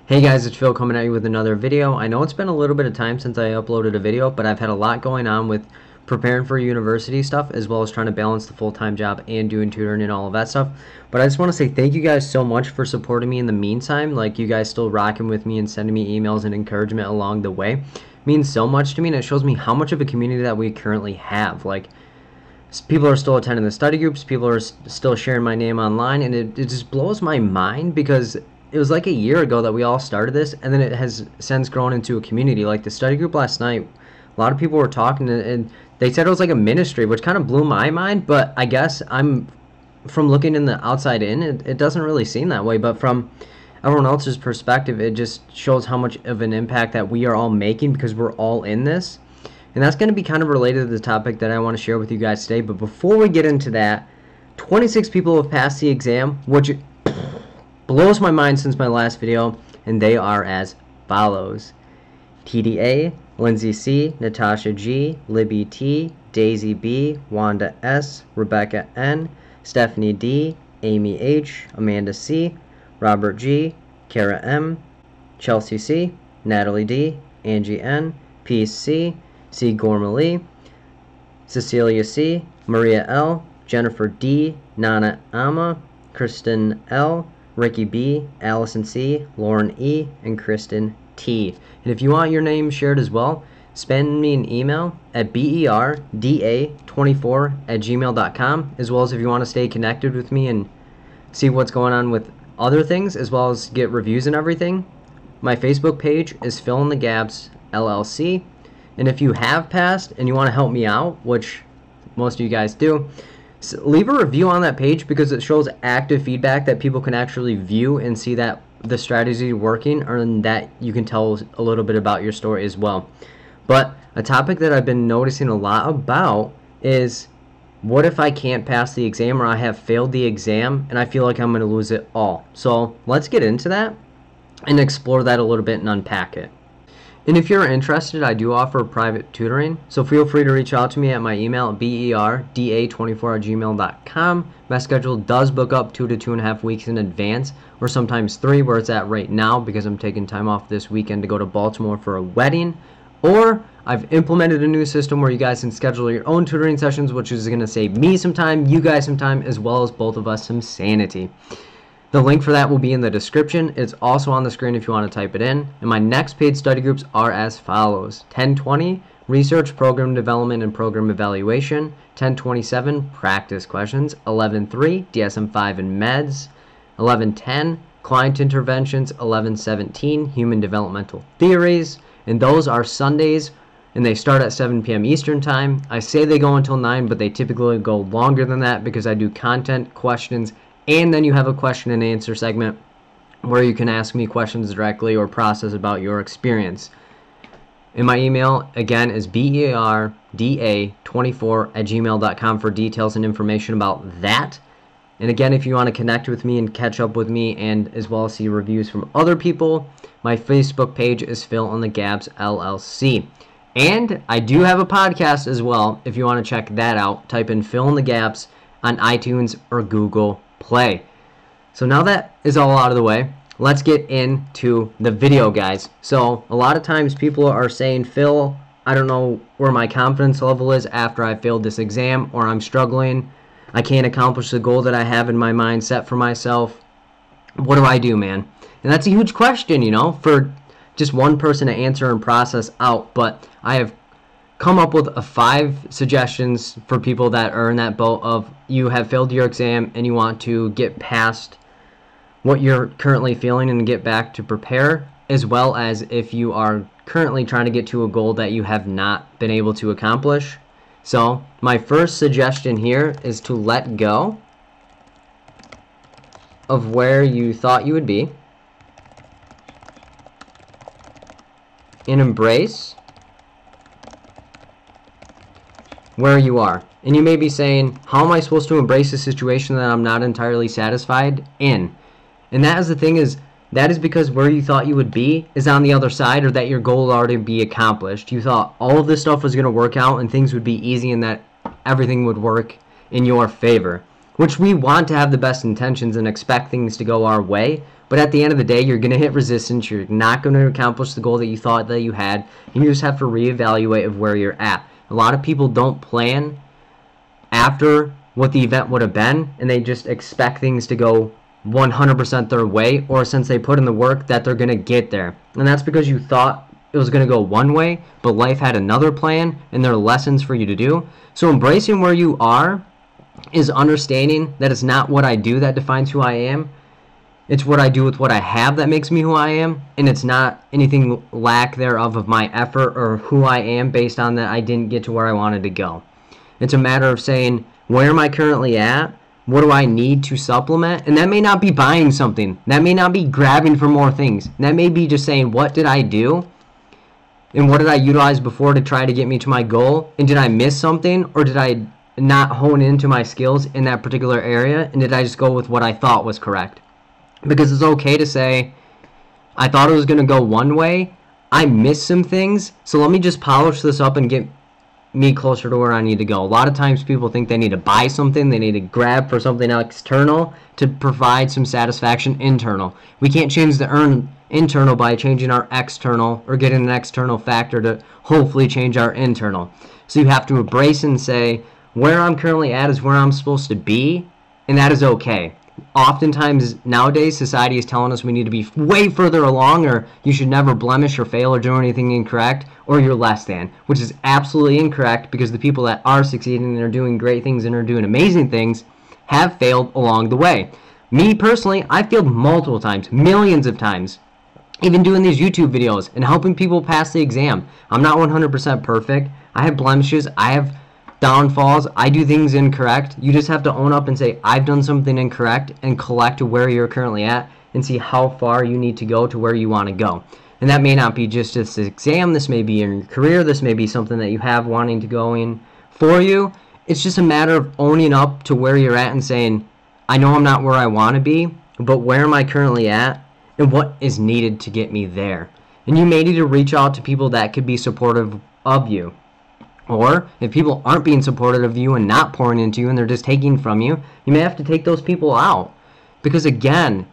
Hey guys, it's Phil coming at you with another video. I know it's been a little bit of time since I uploaded a video, but I've had a lot going on with preparing for university stuff as well as trying to balance the full-time job and doing tutoring and all of that stuff. But I just want to say thank you guys so much for supporting me in the meantime. Like, you guys still rocking with me and sending me emails and encouragement along the way. It means so much to me, and it shows me how much of a community that we currently have. Like, people are still attending the study groups, people are still sharing my name online, and it just blows my mind because it was like a year ago that we all started this, and then it has since grown into a community. Like the study group last night, a lot of people were talking, and they said it was like a ministry, which kind of blew my mind. But I guess from looking in the outside in, it doesn't really seem that way. But from everyone else's perspective, it just shows how much of an impact that we are all making because we're all in this. And that's going to be kind of related to the topic that I want to share with you guys today. But before we get into that, 26 people have passed the exam, which blows my mind since my last video, and they are as follows: TDA, Lindsay C, Natasha G, Libby T, Daisy B, Wanda S, Rebecca N, Stephanie D, Amy H, Amanda C, Robert G, Kara M, Chelsea C, Natalie D, Angie N, Peace C, C. Gormley, Cecilia C, Maria L, Jennifer D, Nana Ama, Kristen L, Ricky B, Allison C, Lauren E, and Kristen T. And if you want your name shared as well, send me an email at berda24@gmail.com, as well as if you want to stay connected with me and see what's going on with other things, as well as get reviews and everything. My Facebook page is Fill in the Gaps LLC. And if you have passed and you want to help me out, which most of you guys do, leave a review on that page because it shows active feedback that people can actually view and see that the strategy is working, or that you can tell a little bit about your story as well. But a topic that I've been noticing a lot about is, what if I can't pass the exam, or I have failed the exam and I feel like I'm going to lose it all? So let's get into that and explore that a little bit and unpack it. And if you're interested, I do offer private tutoring, so feel free to reach out to me at my email at berda24@gmail.com. My schedule does book up 2 to 2.5 weeks in advance, or sometimes 3, where it's at right now because I'm taking time off this weekend to go to Baltimore for a wedding. Or I've implemented a new system where you guys can schedule your own tutoring sessions, which is going to save me some time, you guys some time, as well as both of us some sanity. The link for that will be in the description. It's also on the screen if you want to type it in. And my next paid study groups are as follows: 1020, Research, Program Development, and Program Evaluation; 1027, Practice Questions; 11.3, DSM-5 and Meds; 11.10, Client Interventions; 11.17, Human Developmental Theories. And those are Sundays, and they start at 7 p.m. Eastern Time. I say they go until 9, but they typically go longer than that because I do content, questions, and then you have a question and answer segment where you can ask me questions directly or process about your experience. And my email, again, is berda24@gmail.com for details and information about that. And again, if you want to connect with me and catch up with me, and as well as see reviews from other people, my Facebook page is Fill in the Gaps LLC. And I do have a podcast as well. If you want to check that out, type in Fill in the Gaps on iTunes or Google Play. So now that is all out of the way, let's get into the video, guys. So a lot of times people are saying, Phil, I don't know where my confidence level is after I failed this exam, or I'm struggling, I can't accomplish the goal that I have in my mind set for myself. What do I do, man? And that's a huge question, you know, for just one person to answer and process out. But I have come up with 5 suggestions for people that are in that boat of, you have failed your exam and you want to get past what you're currently feeling and get back to prepare, as well as if you are currently trying to get to a goal that you have not been able to accomplish. So my first suggestion here is to let go of where you thought you would be and embrace where you are. And you may be saying, how am I supposed to embrace a situation that I'm not entirely satisfied in? And that is the thing, is that is because where you thought you would be is on the other side, or that your goal will already be accomplished. You thought all of this stuff was going to work out and things would be easy and that everything would work in your favor. which we want to have the best intentions and expect things to go our way. But at the end of the day, you're going to hit resistance. You're not going to accomplish the goal that you thought that you had. And you just have to reevaluate of where you're at. A lot of people don't plan after what the event would have been, and they just expect things to go 100% their way, or since they put in the work that they're going to get there. And that's because you thought it was going to go one way, but life had another plan, and there are lessons for you to do. So embracing where you are is understanding that it's not what I do that defines who I am. It's what I do with what I have that makes me who I am, and it's not anything lack thereof of my effort or who I am based on that I didn't get to where I wanted to go. It's a matter of saying, where am I currently at? What do I need to supplement? And that may not be buying something. That may not be grabbing for more things. That may be just saying, what did I do? And what did I utilize before to try to get me to my goal? And did I miss something? Or did I not hone into my skills in that particular area? And did I just go with what I thought was correct? Because it's okay to say, I thought it was going to go one way. I missed some things. So let me just polish this up and get me closer to where I need to go. A lot of times people think they need to buy something, they need to grab for something external to provide some satisfaction internal. We can't change the internal by changing our external or getting an external factor to hopefully change our internal. So you have to embrace and say, where I'm currently at is where I'm supposed to be, and that is okay. Oftentimes nowadays society is telling us we need to be way further along, or you should never blemish or fail or do anything incorrect, or you're less than, which is absolutely incorrect, because the people that are succeeding and are doing great things and are doing amazing things have failed along the way. Me personally, I failed multiple times, millions of times, even doing these YouTube videos and helping people pass the exam. I'm not 100% perfect. I have blemishes. I have downfalls. I do things incorrect. You just have to own up and say, I've done something incorrect, and collect where you're currently at and see how far you need to go to where you want to go. And that may not be just this exam. This may be in your career. This may be something that you have wanting to go in for you. It's just a matter of owning up to where you're at and saying, I know I'm not where I want to be, but where am I currently at and what is needed to get me there? And you may need to reach out to people that could be supportive of you. Or if people aren't being supportive of you and not pouring into you and they're just taking from you, you may have to take those people out. Because again,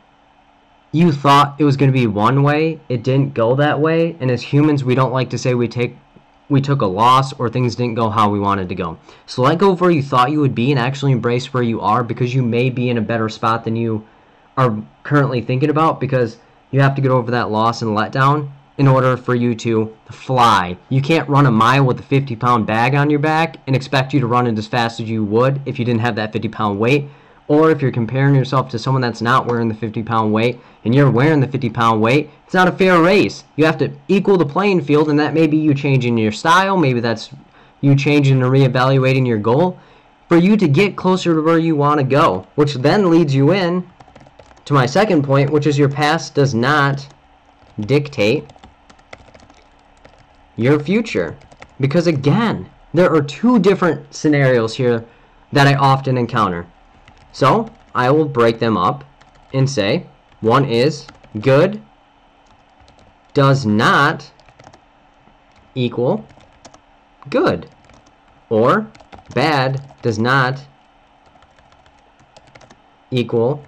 you thought it was going to be one way, it didn't go that way, and as humans we don't like to say we took a loss or things didn't go how we wanted to go. So let go of where you thought you would be and actually embrace where you are, because you may be in a better spot than you are currently thinking about, because you have to get over that loss and letdown in order for you to fly. You can't run a mile with a 50-pound bag on your back and expect you to run it as fast as you would if you didn't have that 50-pound weight. Or if you're comparing yourself to someone that's not wearing the 50-pound weight and you're wearing the 50-pound weight, it's not a fair race. You have to equal the playing field, and that may be you changing your style. Maybe that's you changing and reevaluating your goal for you to get closer to where you want to go, which then leads you in to my second point, which is your past does not dictate your future. Because again, there are two different scenarios here that I often encounter. So I will break them up and say, one is good does not equal good, or bad does not equal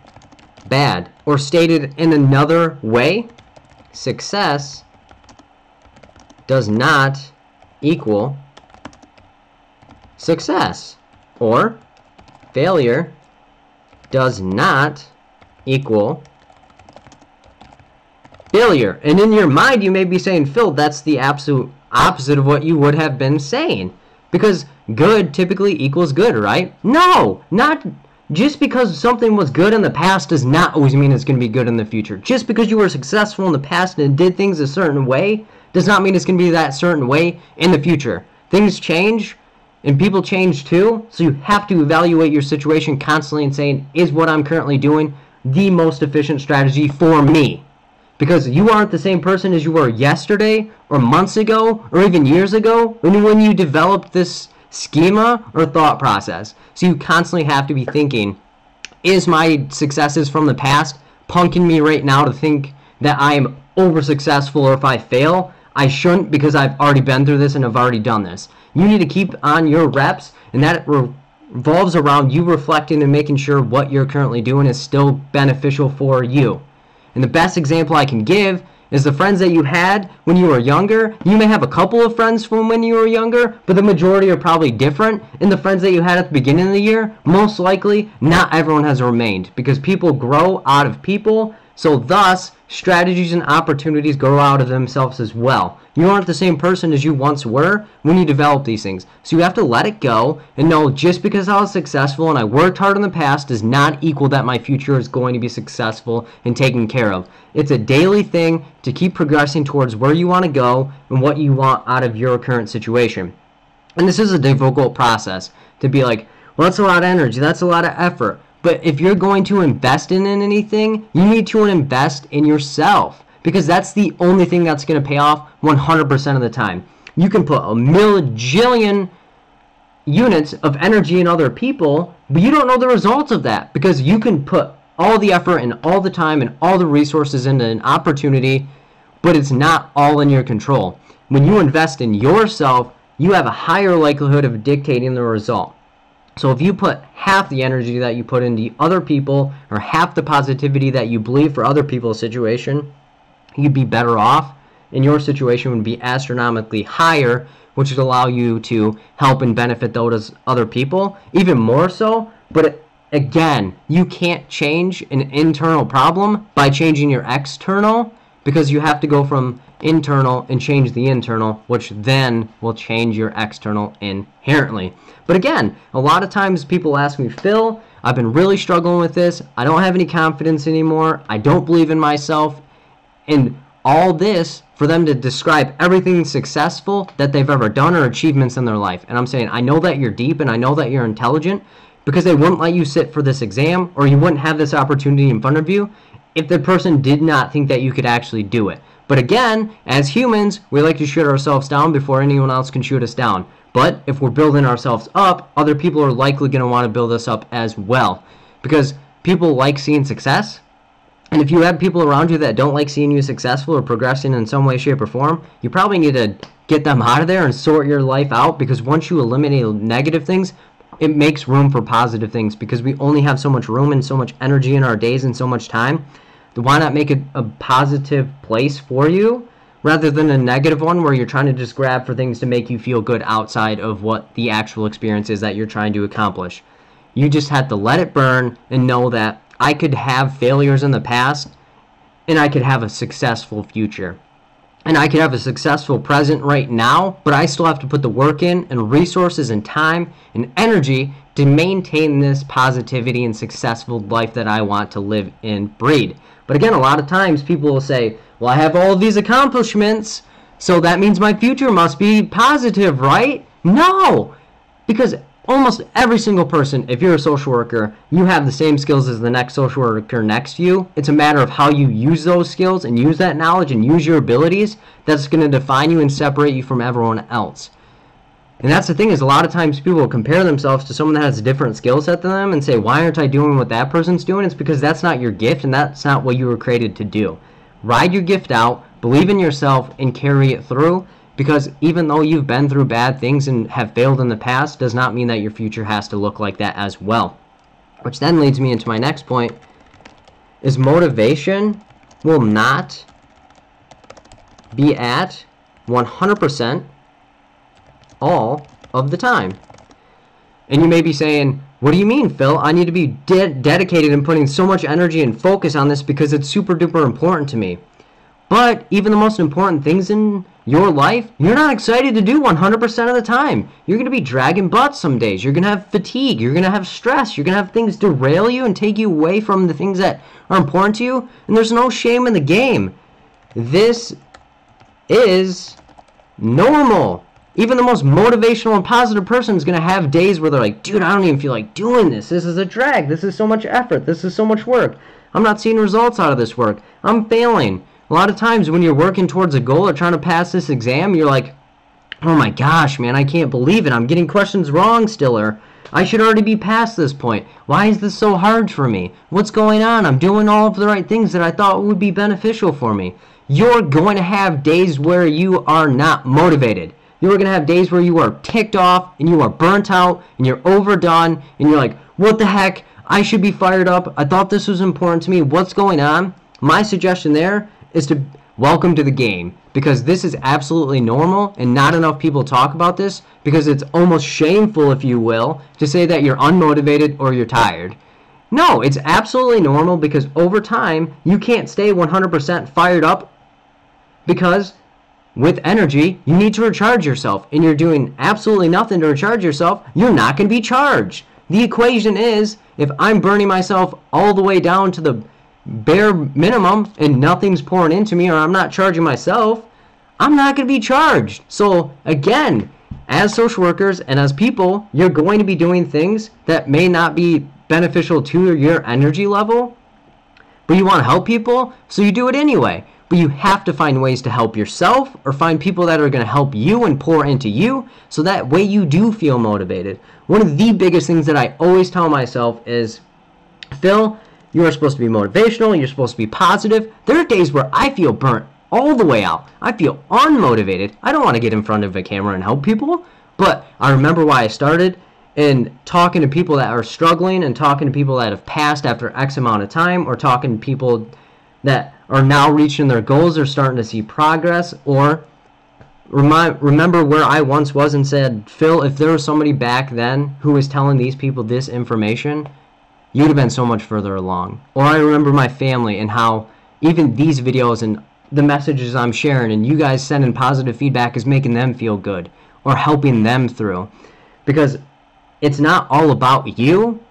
bad. Or stated in another way, success does not equal success, or failure does not equal failure. And in your mind you may be saying, Phil, that's the absolute opposite of what you would have been saying, because good typically equals good, right? No, not just because something was good in the past does not always mean it's going to be good in the future. Just because you were successful in the past and did things a certain way does not mean it's going to be that certain way in the future. Things change and people change too, so you have to evaluate your situation constantly and saying, is what I'm currently doing the most efficient strategy for me? Because you aren't the same person as you were yesterday or months ago or even years ago when you developed this schema or thought process. So you constantly have to be thinking, is my successes from the past punking me right now to think that I am over successful, or if I fail, I shouldn't because I've already been through this and I've already done this. You need to keep on your reps, and that revolves around you reflecting and making sure what you're currently doing is still beneficial for you. And the best example I can give is the friends that you had when you were younger. You may have a couple of friends from when you were younger, but the majority are probably different. And the friends that you had at the beginning of the year, most likely, not everyone has remained, because people grow out of people. So thus, strategies and opportunities grow out of themselves as well. You aren't the same person as you once were when you develop these things. So you have to let it go and know just because I was successful and I worked hard in the past does not equal that my future is going to be successful and taken care of. It's a daily thing to keep progressing towards where you want to go and what you want out of your current situation. And this is a difficult process to be like, well, that's a lot of energy, that's a lot of effort. But if you're going to invest in anything, you need to invest in yourself, because that's the only thing that's going to pay off 100% of the time. You can put a million units of energy in other people, but you don't know the results of that, because you can put all the effort and all the time and all the resources into an opportunity, but it's not all in your control. When you invest in yourself, you have a higher likelihood of dictating the result. So if you put half the energy that you put into other people, or half the positivity that you believe for other people's situation, you'd be better off, and your situation would be astronomically higher, which would allow you to help and benefit those other people even more so. But again, you can't change an internal problem by changing your external, because you have to go from internal and change the internal, which then will change your external inherently. But again, a lot of times people ask me, Phil, I've been really struggling with this. I don't have any confidence anymore. I don't believe in myself. And all this for them to describe everything successful that they've ever done or achievements in their life. And I'm saying, I know that you're deep and I know that you're intelligent, because they wouldn't let you sit for this exam, or you wouldn't have this opportunity in front of you if the person did not think that you could actually do it. But again, as humans, we like to shoot ourselves down before anyone else can shoot us down. But if we're building ourselves up, other people are likely going to want to build us up as well, because people like seeing success. And if you have people around you that don't like seeing you successful or progressing in some way, shape, or form, you probably need to get them out of there and sort your life out, because once you eliminate negative things, it makes room for positive things, because we only have so much room and so much energy in our days and so much time. Why not make it a positive place for you rather than a negative one where you're trying to just grab for things to make you feel good outside of what the actual experience is that you're trying to accomplish. You just have to let it burn and know that I could have failures in the past and I could have a successful future. And I could have a successful present right now, but I still have to put the work in and resources and time and energy to maintain this positivity and successful life that I want to live and breed. But again, a lot of times people will say, well, I have all of these accomplishments, so that means my future must be positive, right? No, because almost every single person, if you're a social worker, you have the same skills as the next social worker next to you. It's a matter of how you use those skills and use that knowledge and use your abilities that's going to define you and separate you from everyone else. And that's the thing, is a lot of times people will compare themselves to someone that has a different skill set than them and say, why aren't I doing what that person's doing? It's because that's not your gift and that's not what you were created to do. Ride your gift out, believe in yourself, and carry it through, because even though you've been through bad things and have failed in the past, does not mean that your future has to look like that as well. Which then leads me into my next point, is motivation will not be at 100% all of the time. And you may be saying, what do you mean, Phil? I need to be dedicated and putting so much energy and focus on this because it's super duper important to me. But even the most important things in your life, you're not excited to do 100% of the time. You're going to be dragging butts some days. You're going to have fatigue. You're going to have stress. You're going to have things derail you and take you away from the things that are important to you. And there's no shame in the game. This is normal. Even the most motivational and positive person is going to have days where they're like, dude, I don't even feel like doing this. This is a drag. This is so much effort. This is so much work. I'm not seeing results out of this work. I'm failing. A lot of times when you're working towards a goal or trying to pass this exam, you're like, oh my gosh, man, I can't believe it. I'm getting questions wrong still, or I should already be past this point. Why is this so hard for me? What's going on? I'm doing all of the right things that I thought would be beneficial for me. You're going to have days where you are not motivated. You are going to have days where you are ticked off and you are burnt out and you're overdone and you're like, what the heck? I should be fired up. I thought this was important to me. What's going on? My suggestion there is to welcome to the game, because this is absolutely normal and not enough people talk about this, because it's almost shameful, if you will, to say that you're unmotivated or you're tired. No, it's absolutely normal, because over time you can't stay 100% fired up, because with energy you need to recharge yourself, and you're doing absolutely nothing to recharge yourself, you're not going to be charged. The equation is, if I'm burning myself all the way down to the bare minimum and nothing's pouring into me, or I'm not charging myself, I'm not going to be charged. So again, as social workers and as people, you're going to be doing things that may not be beneficial to your energy level, but you want to help people, so you do it anyway. But you have to find ways to help yourself, or find people that are going to help you and pour into you, so that way you do feel motivated. One of the biggest things that I always tell myself is, Phil, you are supposed to be motivational, you're supposed to be positive. There are days where I feel burnt all the way out. I feel unmotivated. I don't want to get in front of a camera and help people, but I remember why I started, and talking to people that are struggling, and talking to people that have passed after X amount of time, or talking to people that are now reaching their goals, or starting to see progress, or remember where I once was and said, Phil, if there was somebody back then who was telling these people this information, you'd have been so much further along. Or I remember my family, and how even these videos and the messages I'm sharing and you guys sending positive feedback is making them feel good, or helping them through. Because it's not all about you,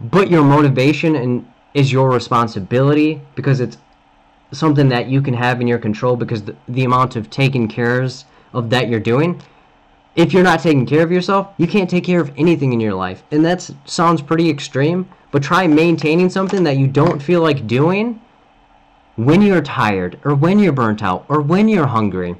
but your motivation is your responsibility, because it's something that you can have in your control, because the amount of taking care of that you're doing. If you're not taking care of yourself, you can't take care of anything in your life. And that sounds pretty extreme, but try maintaining something that you don't feel like doing when you're tired, or when you're burnt out, or when you're hungry.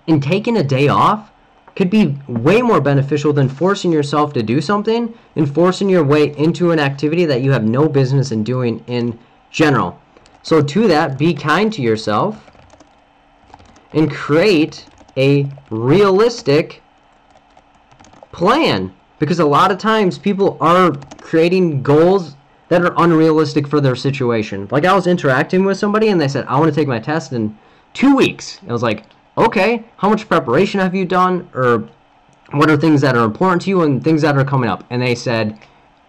And taking a day off could be way more beneficial than forcing yourself to do something, and forcing your way into an activity that you have no business in doing in general. So to that, be kind to yourself and create a realistic plan, because a lot of times people are creating goals that are unrealistic for their situation. Like, I was interacting with somebody and they said, I want to take my test in 2 weeks. I was like, okay, how much preparation have you done, or what are things that are important to you and things that are coming up? And they said,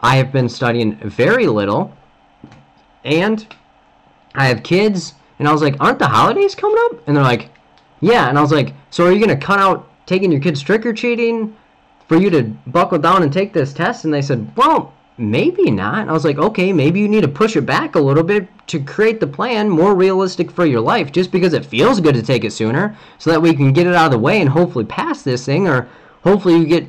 I have been studying very little, and I have kids. And I was like, aren't the holidays coming up? And they're like, yeah. And I was like, so are you going to cut out taking your kids trick-or-treating for you to buckle down and take this test? And they said, well, maybe not. And I was like, okay, maybe you need to push it back a little bit to create the plan more realistic for your life, just because it feels good to take it sooner, so that we can get it out of the way and hopefully pass this thing, or hopefully you get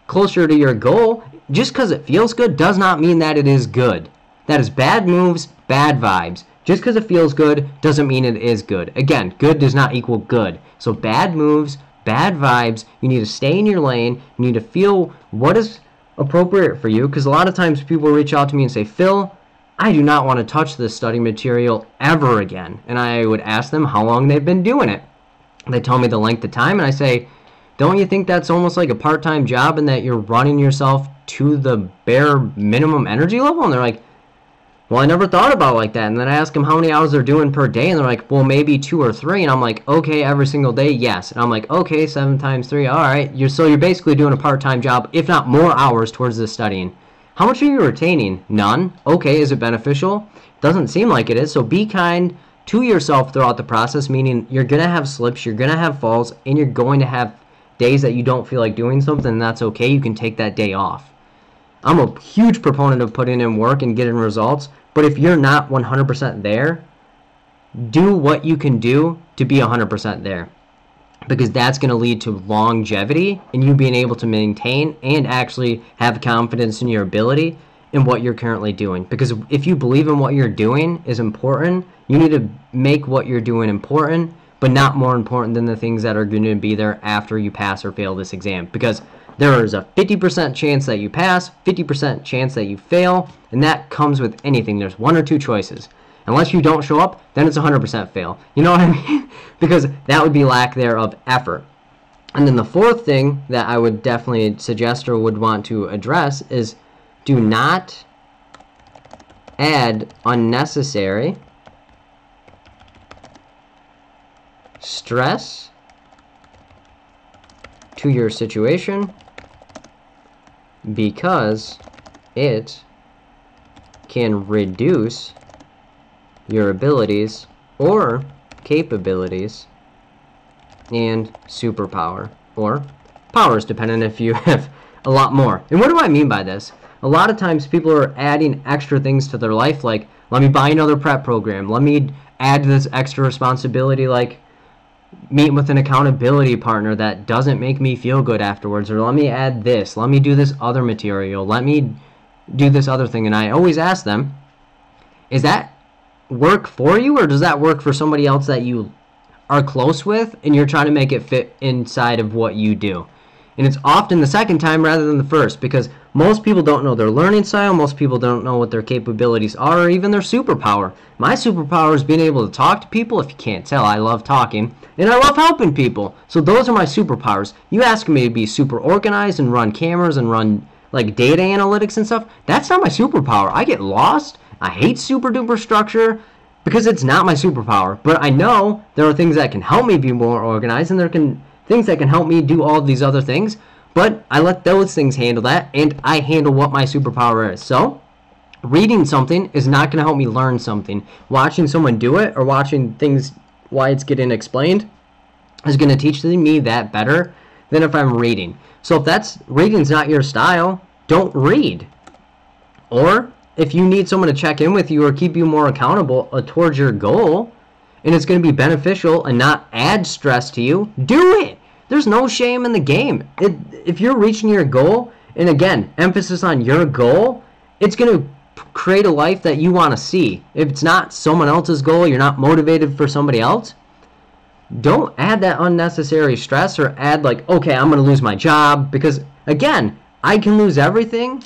closer to your goal. Just because it feels good does not mean that it is good. That is bad moves, bad vibes. Just because it feels good doesn't mean it is good. Again, good does not equal good. So bad moves, bad vibes, you need to stay in your lane. You need to feel what is appropriate for you, because a lot of times people reach out to me and say, Phil, I do not want to touch this study material ever again. And I would ask them how long they've been doing it. They tell me the length of time, and I say, don't you think that's almost like a part-time job, and that you're running yourself to the bare minimum energy level? And they're like, well, I never thought about it like that. And then I ask them how many hours they're doing per day, and they're like, well, maybe 2 or 3. And I'm like, okay, every single day, yes. And I'm like, okay, 7 times 3, all right. So you're basically doing a part-time job, if not more hours towards this studying. How much are you retaining? None. Okay, is it beneficial? Doesn't seem like it is. So be kind to yourself throughout the process, meaning you're going to have slips, you're going to have falls, and you're going to have days that you don't feel like doing something, and that's okay. You can take that day off. I'm a huge proponent of putting in work and getting results, but if you're not 100% there, do what you can do to be 100% there, because that's going to lead to longevity and you being able to maintain and actually have confidence in your ability in what you're currently doing. Because if you believe in what you're doing is important, you need to make what you're doing important, but not more important than the things that are going to be there after you pass or fail this exam. Because there is a 50% chance that you pass, 50% chance that you fail, and that comes with anything. There's 1 or 2 choices. Unless you don't show up, then it's 100% fail. You know what I mean? Because that would be lack there of effort. And then the fourth thing that I would definitely suggest or would want to address is do not add unnecessary stress to your situation, because it can reduce your abilities or capabilities and superpower or powers, depending if you have a lot more. And what do I mean by this? A lot of times people are adding extra things to their life, like, let me buy another prep program, let me add this extra responsibility, like meet with an accountability partner that doesn't make me feel good afterwards, or let me add this, let me do this other material, let me do this other thing. And I always ask them, is that work for you, or does that work for somebody else that you are close with and you're trying to make it fit inside of what you do? And it's often the second time rather than the first, because most people don't know their learning style, most people don't know what their capabilities are, or even their superpower. My superpower is being able to talk to people. If you can't tell, I love talking and I love helping people. So those are my superpowers. You ask me to be super organized and run cameras and run like data analytics and stuff, that's not my superpower. I get lost. I hate super duper structure because it's not my superpower. But I know there are things that can help me be more organized, and there can things that can help me do all these other things. But I let those things handle that, and I handle what my superpower is. So reading something is not going to help me learn something. Watching someone do it or watching things why it's getting explained is going to teach me that better than if I'm reading. So if that's reading's not your style, don't read. Or if you need someone to check in with you or keep you more accountable towards your goal, and it's going to be beneficial and not add stress to you, do it. There's no shame in the game. If you're reaching your goal, and again, emphasis on your goal, it's going to create a life that you want to see. If it's not someone else's goal, you're not motivated for somebody else, don't add that unnecessary stress or add like, okay, I'm going to lose my job, because again, I can lose everything.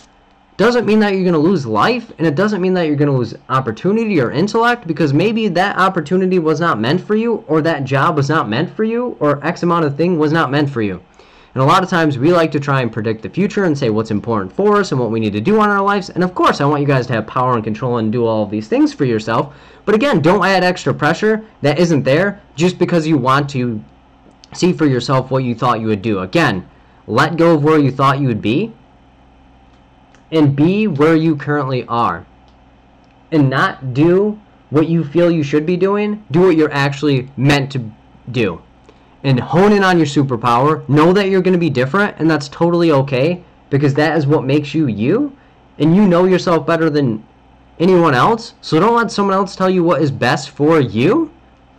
Doesn't mean that you're going to lose life, and it doesn't mean that you're going to lose opportunity or intellect, because maybe that opportunity was not meant for you, or that job was not meant for you, or X amount of thing was not meant for you. And a lot of times we like to try and predict the future and say what's important for us and what we need to do in our lives. And of course, I want you guys to have power and control and do all of these things for yourself. But again, don't add extra pressure that isn't there just because you want to see for yourself what you thought you would do. Again, let go of where you thought you would be and be where you currently are, and not do what you feel you should be doing. Do what you're actually meant to do, and hone in on your superpower. Know that you're going to be different, and that's totally okay, because that is what makes you you, and you know yourself better than anyone else. So don't let someone else tell you what is best for you,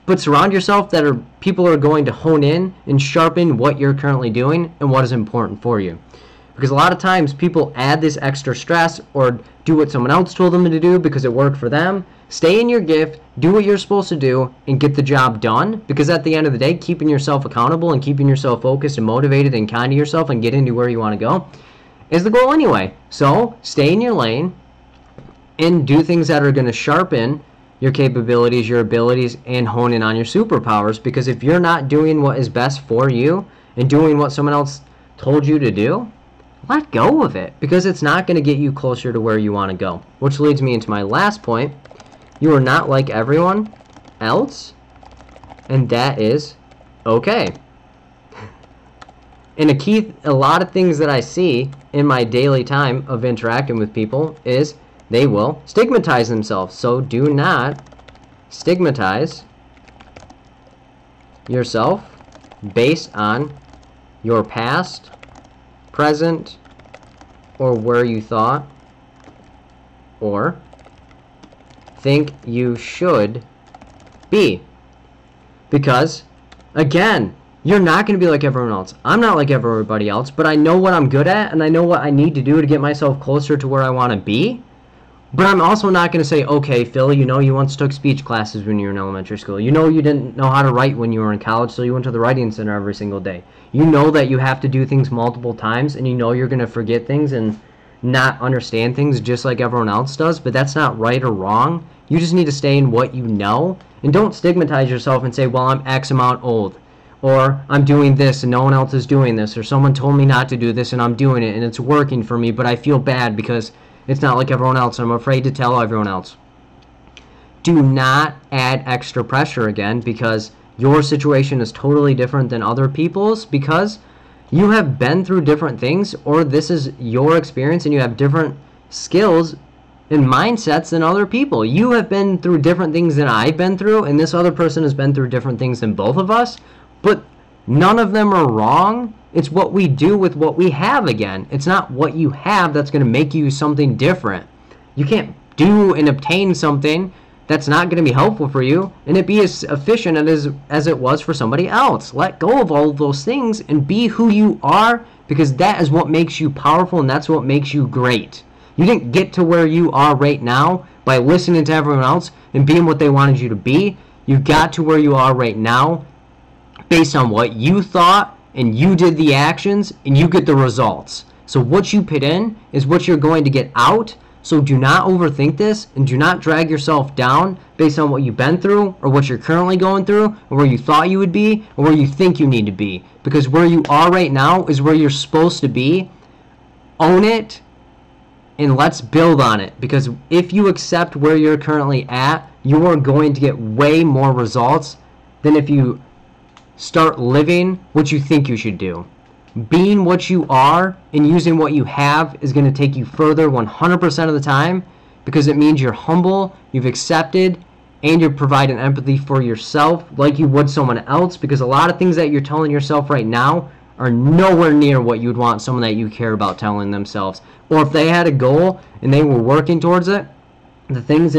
but surround yourself that people are going to hone in and sharpen what you're currently doing and what is important for you. Because a lot of times people add this extra stress or do what someone else told them to do because it worked for them. Stay in your gift, do what you're supposed to do, and get the job done. Because at the end of the day, keeping yourself accountable and keeping yourself focused and motivated and kind to yourself and getting to where you want to go is the goal anyway. So stay in your lane and do things that are going to sharpen your capabilities, your abilities, and hone in on your superpowers. Because if you're not doing what is best for you and doing what someone else told you to do, let go of it, because it's not going to get you closer to where you want to go. Which leads me into my last point. You are not like everyone else, and that is okay. And a lot of things that I see in my daily time of interacting with people is they will stigmatize themselves. So do not stigmatize yourself based on your past, present, or where you thought or think you should be. Because again, you're not going to be like everyone else. I'm not like everybody else, but I know what I'm good at and I know what I need to do to get myself closer to where I want to be. But I'm also not going to say, okay, Phil, you know you once took speech classes when you were in elementary school. You know you didn't know how to write when you were in college, so you went to the writing center every single day. You know that you have to do things multiple times, and you know you're going to forget things and not understand things just like everyone else does, but that's not right or wrong. You just need to stay in what you know, and don't stigmatize yourself and say, well, I'm X amount old, or I'm doing this and no one else is doing this, or someone told me not to do this and I'm doing it and it's working for me, but I feel bad because it's not like everyone else. I'm afraid to tell everyone else. Do not add extra pressure again, because your situation is totally different than other people's, because you have been through different things, or this is your experience and you have different skills and mindsets than other people. You have been through different things than I've been through, and this other person has been through different things than both of us, but none of them are wrong. It's what we do with what we have again. It's not what you have that's going to make you something different. You can't do and obtain something that's not going to be helpful for you and it be as efficient as it was for somebody else. Let go of all of those things and be who you are, because that is what makes you powerful and that's what makes you great. You didn't get to where you are right now by listening to everyone else and being what they wanted you to be. You got to where you are right now based on what you thought, and you did the actions and you get the results. So what you put in is what you're going to get out. So do not overthink this, and do not drag yourself down based on what you've been through or what you're currently going through or where you thought you would be or where you think you need to be. Because where you are right now is where you're supposed to be. Own it and let's build on it. Because if you accept where you're currently at, you are going to get way more results than if you start living what you think you should do. Being what you are and using what you have is going to take you further 100% of the time, because it means you're humble, you've accepted, and you're providing empathy for yourself like you would someone else, because a lot of things that you're telling yourself right now are nowhere near what you'd want someone that you care about telling themselves. Or if they had a goal and they were working towards it, the things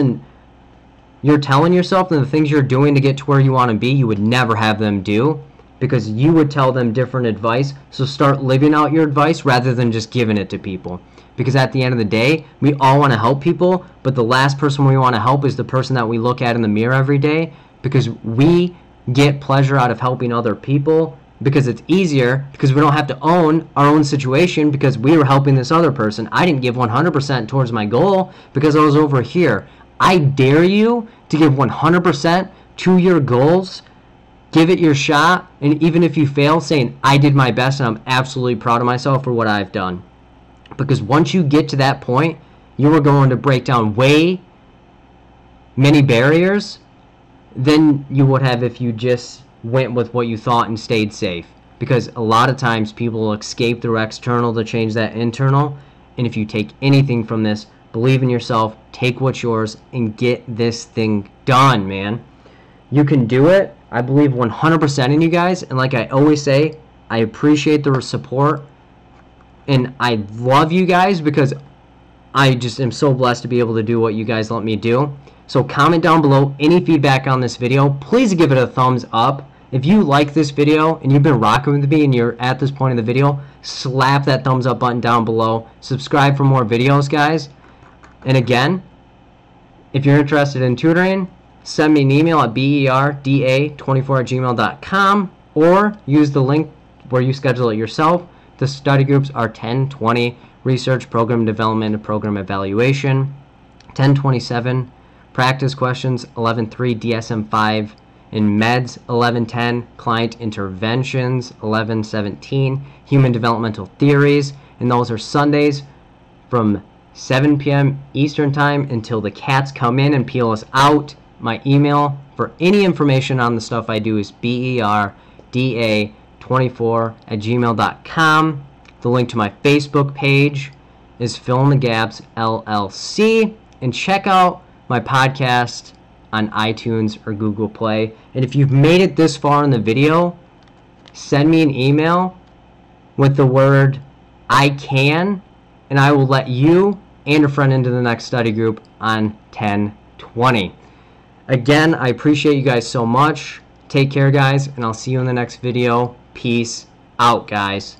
you're telling yourself and the things you're doing to get to where you want to be, you would never have them do, because you would tell them different advice. So start living out your advice rather than just giving it to people. Because at the end of the day, we all want to help people, but the last person we want to help is the person that we look at in the mirror every day, because we get pleasure out of helping other people, because it's easier, because we don't have to own our own situation because we were helping this other person. I didn't give 100% towards my goal because I was over here. I dare you to give 100% to your goals. Give it your shot, and even if you fail, saying, I did my best and I'm absolutely proud of myself for what I've done. Because once you get to that point, you are going to break down way many barriers than you would have if you just went with what you thought and stayed safe. Because a lot of times people will escape through external to change that internal, and if you take anything from this, believe in yourself, take what's yours, and get this thing done, man. You can do it. I believe 100% in you guys, and like I always say, I appreciate the support, and I love you guys because I just am so blessed to be able to do what you guys let me do. So comment down below any feedback on this video. Please give it a thumbs up. If you like this video and you've been rocking with me and you're at this point in the video, slap that thumbs up button down below. Subscribe for more videos, guys. And again, if you're interested in tutoring, send me an email at berda24@gmail.com, or use the link where you schedule it yourself. The study groups are 1020 Research, Program Development, and Program Evaluation, 1027 Practice Questions, 11.3 DSM-5 in Meds, 11.10 Client Interventions, 11.17 Human Developmental Theories, and those are Sundays from 7 p.m. Eastern Time until the cats come in and peel us out. My email for any information on the stuff I do is berda24@gmail.com. The link to my Facebook page is Fill in the Gaps LLC. And check out my podcast on iTunes or Google Play. And if you've made it this far in the video, send me an email with the word I can, and I will let you and a friend into the next study group on 1020. Again, I appreciate you guys so much. Take care, guys, and I'll see you in the next video. Peace out, guys.